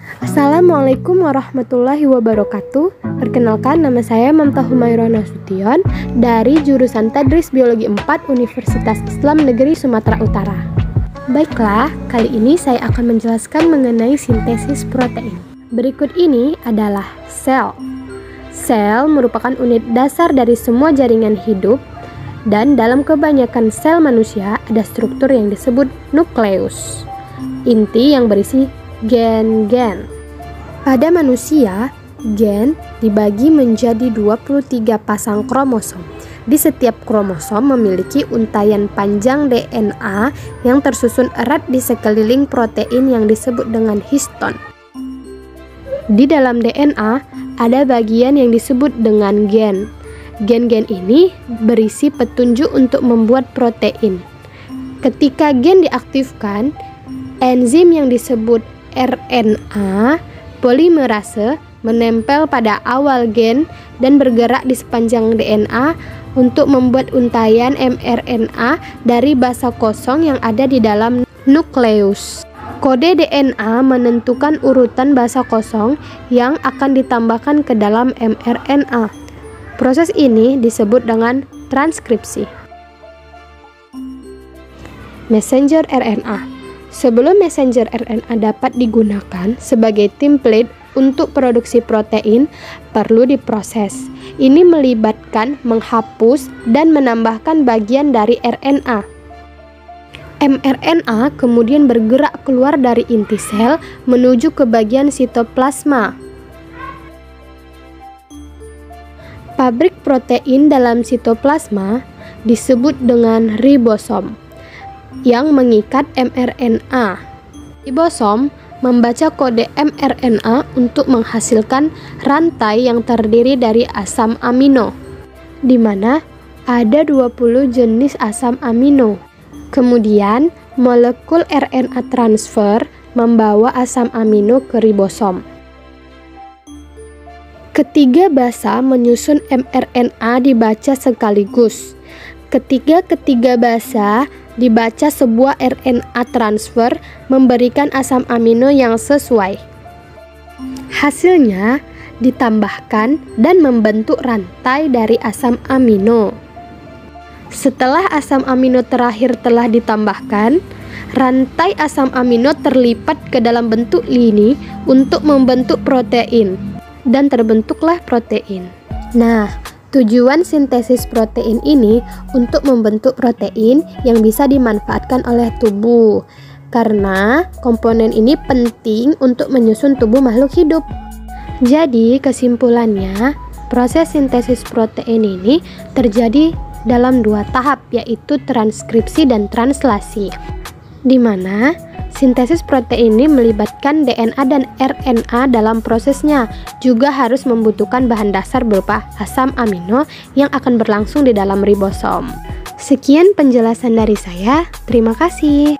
Assalamualaikum warahmatullahi wabarakatuh. Perkenalkan, nama saya Mamta Humairah Nasution dari jurusan Tadris Biologi 4 Universitas Islam Negeri Sumatera Utara. Baiklah, kali ini saya akan menjelaskan mengenai sintesis protein. Berikut ini adalah sel. Sel merupakan unit dasar dari semua jaringan hidup, dan dalam kebanyakan sel manusia ada struktur yang disebut nukleus, inti yang berisi gen-gen. Pada manusia, gen dibagi menjadi 23 pasang kromosom. Di setiap kromosom memiliki untaian panjang DNA yang tersusun erat di sekeliling protein yang disebut dengan histon. Di dalam DNA ada bagian yang disebut dengan gen. Gen-gen ini berisi petunjuk untuk membuat protein. Ketika gen diaktifkan, enzim yang disebut RNA polimerase menempel pada awal gen dan bergerak di sepanjang DNA untuk membuat untaian mRNA dari basa kosong yang ada di dalam nukleus. Kode DNA menentukan urutan basa kosong yang akan ditambahkan ke dalam mRNA. Proses ini disebut dengan transkripsi. Messenger RNA. Sebelum messenger RNA dapat digunakan sebagai template untuk produksi protein, perlu diproses. Ini melibatkan menghapus dan menambahkan bagian dari RNA. mRNA kemudian bergerak keluar dari inti sel menuju ke bagian sitoplasma. Pabrik protein dalam sitoplasma disebut dengan ribosom yang mengikat mRNA. Ribosom membaca kode mRNA untuk menghasilkan rantai yang terdiri dari asam amino, di mana ada 20 jenis asam amino. Kemudian, molekul RNA transfer membawa asam amino ke ribosom. Ketiga basa menyusun mRNA dibaca sekaligus. Ketiga basa dibaca sebuah RNA transfer memberikan asam amino yang sesuai. Hasilnya ditambahkan dan membentuk rantai dari asam amino. Setelah asam amino terakhir telah ditambahkan, rantai asam amino terlipat ke dalam bentuk lini untuk membentuk protein, dan terbentuklah protein. Nah, tujuan sintesis protein ini untuk membentuk protein yang bisa dimanfaatkan oleh tubuh, karena komponen ini penting untuk menyusun tubuh makhluk hidup. Jadi kesimpulannya, proses sintesis protein ini terjadi dalam dua tahap, yaitu transkripsi dan translasi, di mana sintesis protein ini melibatkan DNA dan RNA dalam prosesnya, juga harus membutuhkan bahan dasar berupa asam amino yang akan berlangsung di dalam ribosom. Sekian penjelasan dari saya, terima kasih.